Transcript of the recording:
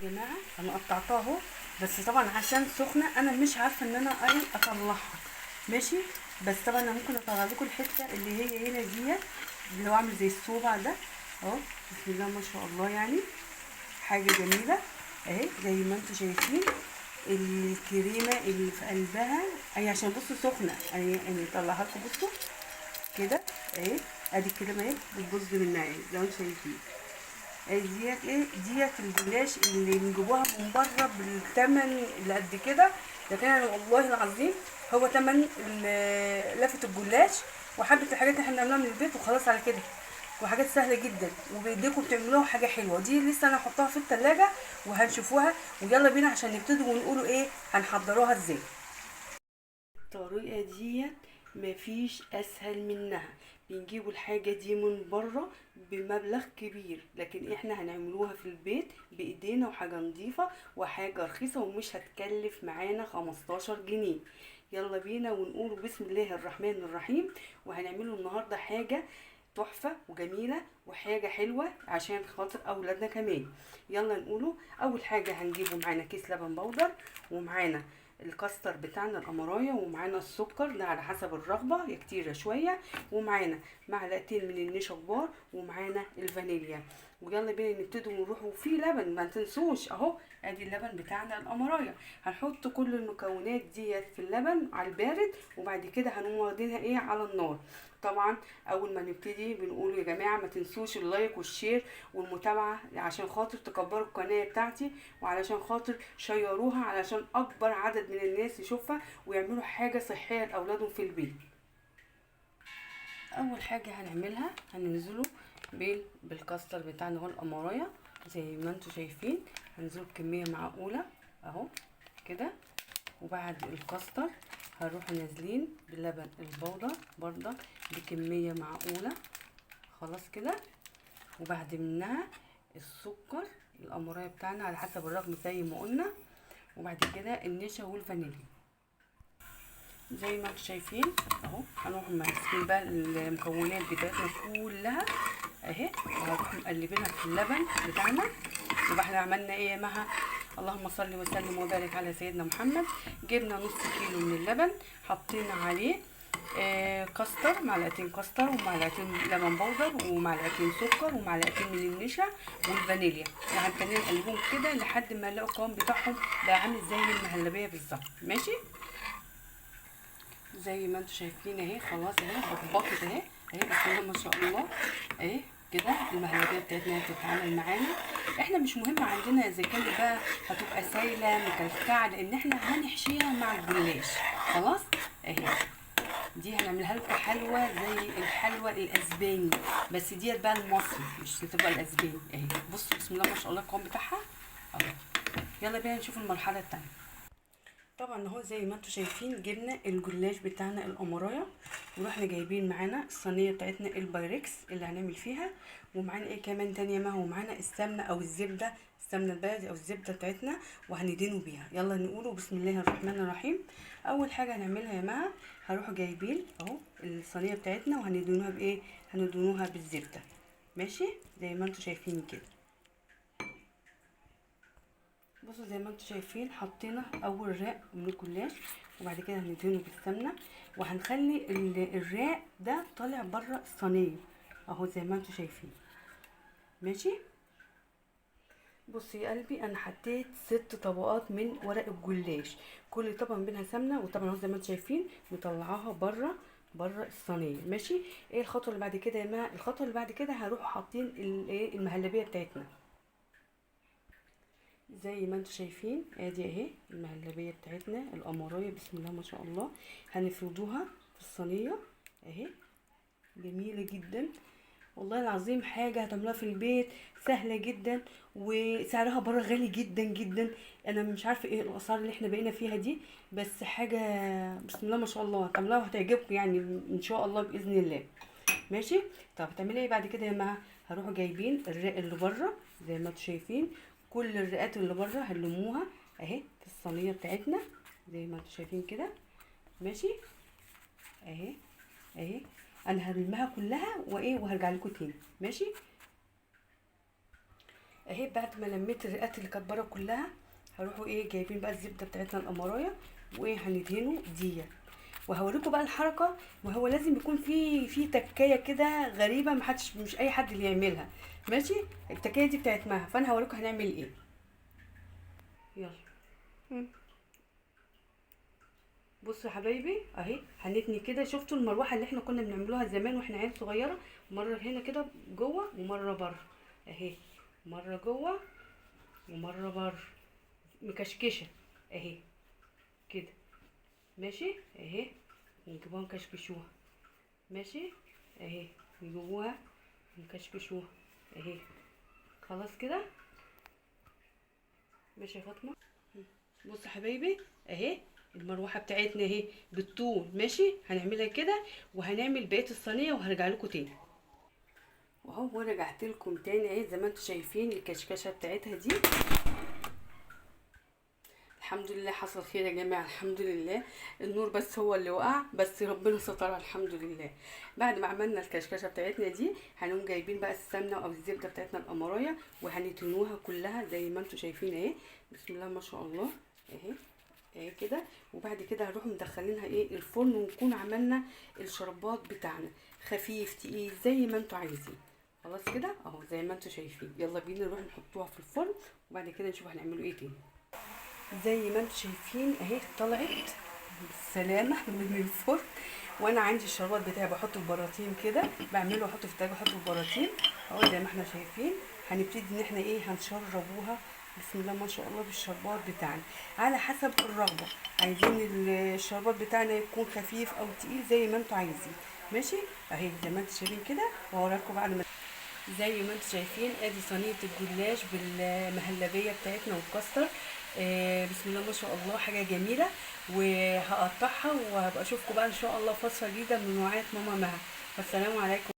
جماعه انا قطعتها اهو، بس طبعا عشان سخنه انا مش عارفه ان انا اطلعها. ماشي. بس طبعا انا ممكن اطلع لكم الحته اللي هي هنا ديت، اللي هو عامل زي الصوبع ده اهو. بسم الله ما شاء الله، يعني حاجه جميله اهي زي ما انتم شايفين. الكريمه اللي في قلبها اهي، عشان بصوا سخنه يعني اطلعها لكم. بصوا كده اهي، ادي الكريمه اهي بتبص منها اهي زي ما انتم شايفين. ديت ايه؟ ديت الجلاش اللي بنجيبوها من بره بالثمن اللي قد كده، لكن انا والله العظيم هو ثمن لفه الجلاش وحبه الحاجات اللي احنا بنعملها من البيت وخلاص على كده. وحاجات سهله جدا وبايديكم بتعملوها حاجه حلوه. دي لسه انا هحطها في التلاجة وهنشوفوها. ويلا بينا عشان نبتدي ونقولوا ايه هنحضروها ازاي. الطريقة ديت مفيش اسهل منها. بنجيبوا الحاجة دي من بره بمبلغ كبير، لكن احنا هنعملوها في البيت بايدينا، وحاجة نظيفة وحاجة رخيصة ومش هتكلف معانا 15 جنيه. يلا بينا ونقول بسم الله الرحمن الرحيم. وهنعمله النهاردة حاجة تحفة وجميلة وحاجة حلوة عشان خاطر أولادنا كمان. يلا نقوله. أول حاجة هنجيبه معانا كيس لبن بودر، ومعانا الكاستر بتاعنا القمرايه، ومعانا السكر ده على حسب الرغبه، يا كتير يا شويه، ومعانا معلقتين من النشا كبار، ومعانا الفانيليا. ويلا بينا نبتدي ونروح. وفي لبن ما تنسوش اهو، ادي اللبن بتاعنا القمرايه. هنحط كل المكونات ديت في اللبن على البارد، وبعد كده هنقوم واخدينها ايه على النار. طبعا اول ما نبتدي بنقول يا جماعه ما تنسوش اللايك والشير والمتابعه عشان خاطر تكبروا القناه بتاعتي، وعلشان خاطر شيروها علشان اكبر عدد من الناس يشوفها ويعملوا حاجه صحيه لاولادهم في البيت. اول حاجه هنعملها هننزله بالكاستر بتاعنا هو القمرايه زي ما انتم شايفين. هنزله بكميه معقوله اهو كده. وبعد الكاستر هنروح نازلين بلبن البودر برضه بكميه معقوله خلاص كده. وبعد منها السكر القمرايه بتاعنا على حسب الرغم زي ما قلنا. وبعد كده النشا والفانيليا زي ما انتم شايفين اهو. هنروح ماسكين بقى المكونات بتاعتنا كلها اهي، وهنروح مقلبينها في اللبن بتاعنا. يبقى احنا عملنا ايه معاها؟ اللهم صل وسلم وبارك على سيدنا محمد. جبنا نص كيلو من اللبن، حطينا عليه كاستر، معلقتين كاستر ومعلقتين لبن بودر ومعلقتين سكر ومعلقتين من النشا والفانيليا. وهنتنين نقلبهم كده لحد ما نلاقوا القوام بتاعهم بقى عامل زي المهلبيه بالظبط. ماشي. زي ما انتم شايفين اهي خلاص اهي بطبقت اهي بسم الله ما شاء الله اهي كده. المهلبيه بتاعتنا بتتعامل معانا. احنا مش مهم عندنا اذا كانت بقى هتبقى سايله مكلكعه، لان احنا هنحشيها مع الجلاش خلاص اهي. دي هنعملها لكم حلوه زي الحلوه الاسباني، بس ديت بقى المصري مش هتبقى الاسباني اهي. بصوا بسم الله ما شاء الله القوام بتاعها اهو. يلا بينا نشوف المرحله الثانيه. طبعا اهو زي ما انتم شايفين جبنا الجلاش بتاعنا القمرايه، ورحنا جايبين معانا الصينيه بتاعتنا البايركس اللي هنعمل فيها. ومعانا ايه كمان تانية؟ ما هو معانا السمنه او الزبده، السمنه البلدي او الزبده بتاعتنا وهندهنه بيها. يلا نقوله بسم الله الرحمن الرحيم. اول حاجه هنعملها يا جماعه هروح جايبين اهو الصينيه بتاعتنا وهندهنوها بايه؟ هندهنوها بالزبده. ماشي زي ما انتم شايفين كده. بصوا زي ما انتم شايفين حطينا اول رق من الجلاش، وبعد كده هندهنه بالسمنه، وهنخلي الرق ده طالع بره الصينيه اهو زي ما انتم شايفين. ماشي. بصي يا قلبي انا حطيت 6 طبقات من ورق الجلاش، كل طبقه منها سمنه، وطبعا زي ما انتم شايفين مطلعاها بره الصينيه. ماشي. ايه الخطوه اللي بعد كده يا جماعه؟ الخطوه اللي بعد كده هنروح حاطين الايه المهلبيه بتاعتنا زي ما انتم شايفين. ادي اهي المهلبيه بتاعتنا القمرايه بسم الله ما شاء الله. هنفردوها في الصينيه اهي. جميله جدا والله العظيم، حاجه هتعملوها في البيت سهله جدا، وسعرها بره غالي جدا جدا. انا مش عارفه ايه الاسعار اللي احنا بقينا فيها دي، بس حاجه بسم الله ما شاء الله هتعملوها وهتعجبكم يعني ان شاء الله باذن الله. ماشي. طب هتعملي ايه بعد كده يا جماعه؟ هروحوا جايبين الرق اللي بره زي ما انتم شايفين. كل الرقات اللي بره هنلموها اهي في الصينيه بتاعتنا زي ما انتم شايفين كده. ماشي اهي اهي. انا هلمها كلها وايه وهرجع لكم تاني. ماشي. اهي بعد ما لميت الرقات اللي كانت بره كلها، هروحوا ايه جايبين بقى الزبده بتاعتنا الامرايه، وايه هندهنه ديت. وهوريكم بقى الحركه، وهو لازم يكون في تكايه كده غريبه، محدش مش اي حد اللي يعملها. ماشي. التكايه دي بتاعت مها، فانا هوريكم هنعمل ايه. يلا. بصوا يا حبايبي اهي هنتني كده. شفتوا المروحه اللي احنا كنا بنعملوها زمان واحنا عيال صغيره؟ مره هنا كده جوه ومره بره اهي، مره جوه ومره بره، مكشكشه اهي كده. ماشي اهي، نجيبوها نكشكشوها. ماشي اهي، نجيبوها نكشكشوها اهي. خلاص كده. ماشي يا فاطمه. بص يا حبايبي اهي المروحه بتاعتنا اهي بالطول. ماشي هنعملها كده، وهنعمل بقيه الصينيه وهرجع لكم تاني. واهو رجعت لكم تاني اهي، زي ما انتم شايفين الكشكشه بتاعتها دي. الحمد لله حصل خير يا جماعه، الحمد لله. النور بس هو اللي وقع، بس ربنا سترها الحمد لله. بعد ما عملنا الكشكشه بتاعتنا دي، هنقوم جايبين بقى السمنه او الزبده بتاعتنا الامرايه، وهنتنوها كلها زي ما انتم شايفين اهي. بسم الله ما شاء الله اهي اهي كده. وبعد كده هنروح مدخلينها ايه الفرن، ونكون عملنا الشربات بتاعنا خفيف تقيل زي ما انتم عايزين. خلاص كده اهو زي ما انتم شايفين. يلا بينا نروح نحطوها في الفرن، وبعد كده نشوف هنعمله ايه تاني. زي ما انتم شايفين اهي طلعت بالسلامه من الفرن. وانا عندي الشربات بتاعي بحطه في براطين كده، بعمله احطه في التلاجة احطه في براطين اهو زي ما احنا شايفين. هنبتدي ان احنا ايه هنشربوها بسم الله ما شاء الله بالشربات بتاعنا على حسب الرغبه. عايزين الشربات بتاعنا يكون خفيف او تقيل زي ما انتم عايزين. ماشي اهي زي ما انتم شايفين كده. وهوريكم بعد ما زي ما انتم شايفين ادي صينيه الجلاش بالمهلبيه بتاعتنا والكاستر. بسم الله ما شاء الله حاجه جميله. وهقطعها وهبقى اشوفكم بقى ان شاء الله في وصفه جديده من وعية ماما مها. والسلام عليكم.